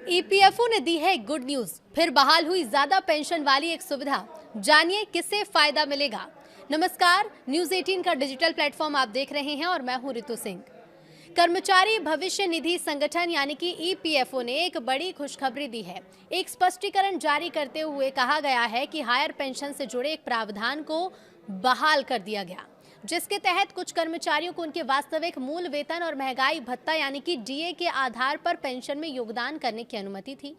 EPFO ने दी है good news. फिर बहाल हुई ज्यादा पेंशन वाली एक सुविधा। जानिए किससे फायदा मिलेगा। नमस्कार, न्यूज 18 का डिजिटल प्लेटफॉर्म आप देख रहे हैं और मैं हूं रितु सिंह। कर्मचारी भविष्य निधि संगठन यानी कि ईपीएफओ ने एक बड़ी खुशखबरी दी है। एक स्पष्टीकरण जारी करते हुए कहा गया है कि हायर पेंशन से जुड़े एक प्रावधान को बहाल कर दिया गया, जिसके तहत कुछ कर्मचारियों को उनके वास्तविक मूल वेतन और महंगाई भत्ता यानी कि डीए के आधार पर पेंशन में योगदान करने की अनुमति थी।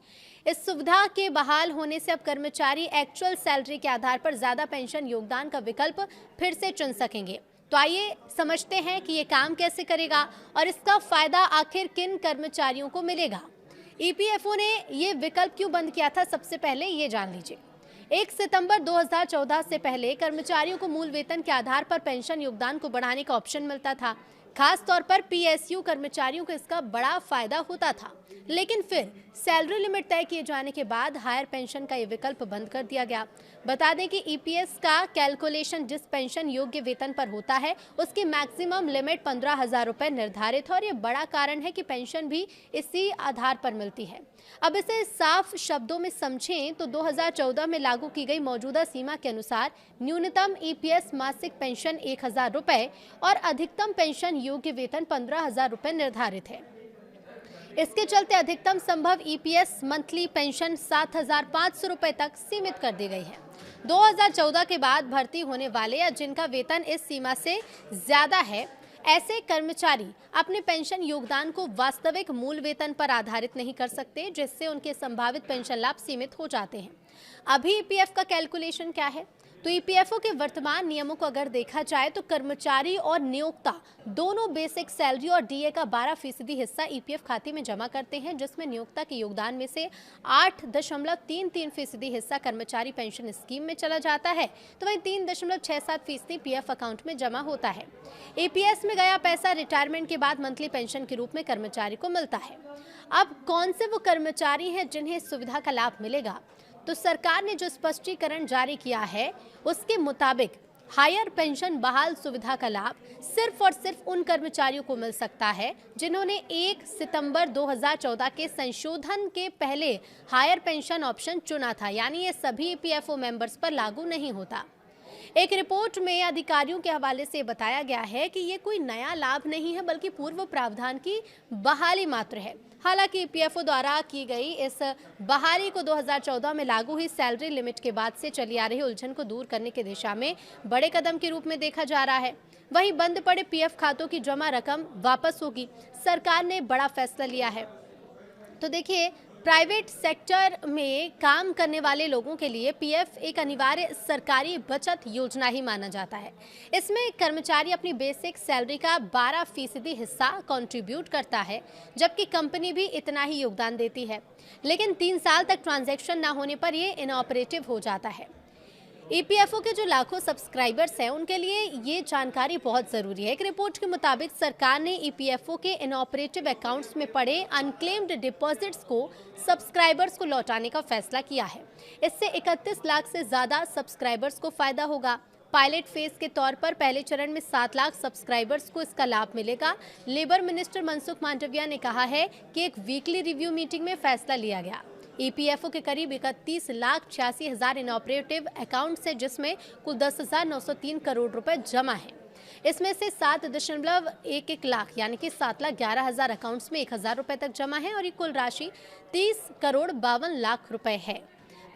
इस सुविधा के बहाल होने से अब कर्मचारी एक्चुअल सैलरी के आधार पर ज्यादा पेंशन योगदान का विकल्प फिर से चुन सकेंगे। तो आइए समझते हैं कि ये काम कैसे करेगा और इसका फायदा आखिर किन कर्मचारियों को मिलेगा। ईपीएफओ ने ये विकल्प क्यों बंद किया था, सबसे पहले ये जान लीजिए। 1 सितंबर 2014 से पहले कर्मचारियों को मूल वेतन के आधार पर पेंशन योगदान को बढ़ाने का ऑप्शन मिलता था। खास तौर पर पीएसयू कर्मचारियों को इसका बड़ा फायदा होता था। लेकिन फिर सैलरी लिमिट तय किए जाने के बाद हायर पेंशन का ये विकल्प बंद कर दिया गया। बता दें कि ईपीएस का कैलकुलेशन जिस पेंशन योग्य वेतन पर होता है उसकी मैक्सिमम लिमिट 15,000 रुपए निर्धारित है और ये बड़ा कारण है कि पेंशन भी इसी आधार पर मिलती है। अब इसे साफ शब्दों में समझें तो 2014 में लागू की गई मौजूदा सीमा के अनुसार न्यूनतम ईपीएस मासिक पेंशन 1,000 रुपए और अधिकतम पेंशन योग्य वेतन 15,000 रुपए निर्धारित है। इसके चलते अधिकतम संभव ईपीएस मंथली पेंशन 7,500 रुपए तक सीमित कर दी गई है। 2014 के बाद भर्ती होने वाले या जिनका वेतन इस सीमा से ज्यादा है, ऐसे कर्मचारी अपने पेंशन योगदान को वास्तविक मूल वेतन पर आधारित नहीं कर सकते, जिससे उनके संभावित पेंशन लाभ सीमित हो जाते हैं। अभी ईपीएफ का कैलकुलेशन क्या है, तो ईपीएफओ के वर्तमान नियमों को अगर देखा जाए तो कर्मचारी और नियोक्ता दोनों बेसिक सैलरी और डीए का 12% हिस्सा ईपीएफ खाते में जमा करते हैं, जिसमें नियोक्ता के योगदान में से 8.33% हिस्सा कर्मचारी पेंशन स्कीम में चला जाता है, तो वहीं 3.67% पीएफ अकाउंट में जमा होता है। ईपीएस में गया पैसा रिटायरमेंट के बाद मंथली पेंशन के रूप में कर्मचारी को मिलता है। अब कौन से वो कर्मचारी हैं जिन्हें इस सुविधा का लाभ मिलेगा, तो सरकार ने जो स्पष्टीकरण जारी किया है उसके मुताबिक हायर पेंशन बहाल सुविधा का लाभ सिर्फ और सिर्फ उन कर्मचारियों को मिल सकता है जिन्होंने 1 सितंबर 2014 के संशोधन के पहले हायर पेंशन ऑप्शन चुना था, यानी ये सभी ईपीएफओ मेंबर्स पर लागू नहीं होता। एक रिपोर्ट में अधिकारियों के हवाले से बताया गया है कि ये कोई नया लाभ नहीं है, बल्कि पूर्व प्रावधान की बहाली मात्र है। हालांकि ईपीएफओ द्वारा की गई इस बहाली को 2014 में लागू हुई सैलरी लिमिट के बाद से चली आ रही उलझन को दूर करने की दिशा में बड़े कदम के रूप में देखा जा रहा है। वहीं बंद पड़े पीएफ खातों की जमा रकम वापस होगी। सरकार ने बड़ा फैसला लिया है। तो देखिए, प्राइवेट सेक्टर में काम करने वाले लोगों के लिए पीएफ एक अनिवार्य सरकारी बचत योजना ही माना जाता है। इसमें कर्मचारी अपनी बेसिक सैलरी का 12% हिस्सा कंट्रीब्यूट करता है, जबकि कंपनी भी इतना ही योगदान देती है। लेकिन 3 साल तक ट्रांजैक्शन ना होने पर ये इनऑपरेटिव हो जाता है। ईपीएफओ के जो लाखों सब्सक्राइबर्स हैं उनके लिए ये जानकारी बहुत ज़रूरी है। एक रिपोर्ट के मुताबिक सरकार ने ईपीएफओ के इनऑपरेटिव अकाउंट्स में पड़े अनक्लेम्ड डिपॉजिट्स को सब्सक्राइबर्स को लौटाने का फैसला किया है। इससे 31 लाख से ज़्यादा सब्सक्राइबर्स को फायदा होगा। पायलट फेज के तौर पर पहले चरण में 7 लाख सब्सक्राइबर्स को इसका लाभ मिलेगा। लेबर मिनिस्टर मनसुख मांडविया ने कहा है कि एक वीकली रिव्यू मीटिंग में फैसला लिया गया। ईपीएफओ के करीब 31,86,000 इनऑपरेटिव अकाउंट्स है, जिसमें कुल 10,903 करोड़ रुपए जमा है। इसमें से 7.11 लाख यानी कि 7,11,000 अकाउंट्स में 1,000 रुपए तक जमा है और ये कुल राशि 30,52 करोड़ रुपए है।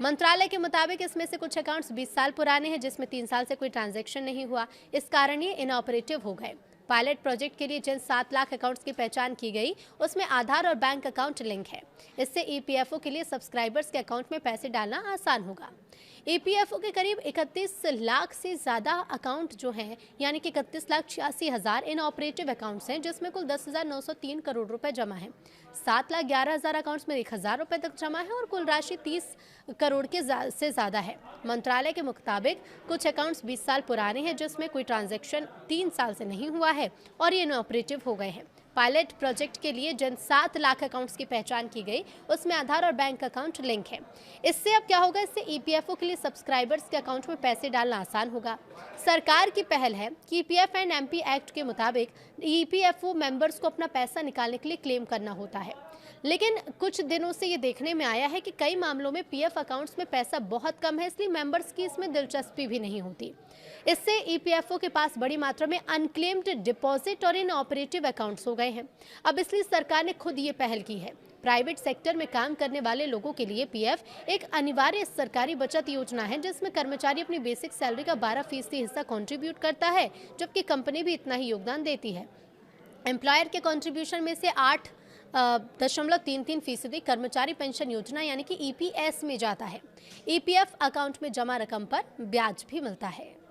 मंत्रालय के मुताबिक इसमें से कुछ अकाउंट्स 20 साल पुराने हैं, जिसमें 3 साल से कोई ट्रांजैक्शन नहीं हुआ। इस कारण ये इनऑपरेटिव हो गए। पायलट प्रोजेक्ट के लिए जिन 7 लाख अकाउंट्स की पहचान की गई उसमें आधार और बैंक अकाउंट लिंक है। इससे ईपीएफओ के लिए सब्सक्राइबर्स के अकाउंट में पैसे डालना आसान होगा। ईपीएफओ के करीब 31 लाख से ज़्यादा अकाउंट जो हैं, यानी कि 31,86,000 इनऑपरेटिव अकाउंट्स हैं, जिसमें कुल 10,903 करोड़ रुपए जमा है। 7,11,000 अकाउंट्स में 1,000 रुपए तक जमा है और कुल राशि 30 करोड़ से ज़्यादा है। मंत्रालय के मुताबिक कुछ अकाउंट्स 20 साल पुराने हैं, जिसमें कोई ट्रांजैक्शन 3 साल से नहीं हुआ है और ये इनऑपरेटिव हो गए हैं। पायलट प्रोजेक्ट के लिए जिन 7 लाख अकाउंट्स की पहचान की गई उसमें आधार और बैंक अकाउंट लिंक है। इससे अब क्या होगा, इससे ईपीएफओ के लिए सब्सक्राइबर्स के अकाउंट में पैसे डालना आसान होगा। सरकार की पहल है कि पीएफ एंड एमपी एक्ट के मुताबिक ईपीएफओ मेंबर्स को अपना पैसा निकालने के लिए क्लेम करना होता है। लेकिन कुछ दिनों से ये देखने में आया है कि कई मामलों में पीएफ अकाउंट्स में पैसा बहुत कम है, इसलिए मेंबर्स की इसमें दिलचस्पी भी नहीं होती। इससे ईपीएफओ के पास बड़ी मात्रा में अनक्लेम्ड डिपॉजिट और इनऑपरेटिव अकाउंट्स हो गए हैं। अब इसलिए सरकार ने खुद ये पहल की है। प्राइवेट सेक्टर में काम करने वाले लोगों के लिए पीएफ एक अनिवार्य सरकारी बचत योजना है, जिसमें कर्मचारी अपनी बेसिक सैलरी का 12% हिस्सा कंट्रीब्यूट करता है, जबकि कंपनी भी इतना ही योगदान देती है। एम्प्लॉयर के कंट्रीब्यूशन में से 8.33% कर्मचारी पेंशन योजना यानी कि ईपीएस में जाता है। ईपीएफ अकाउंट में जमा रकम पर ब्याज भी मिलता है।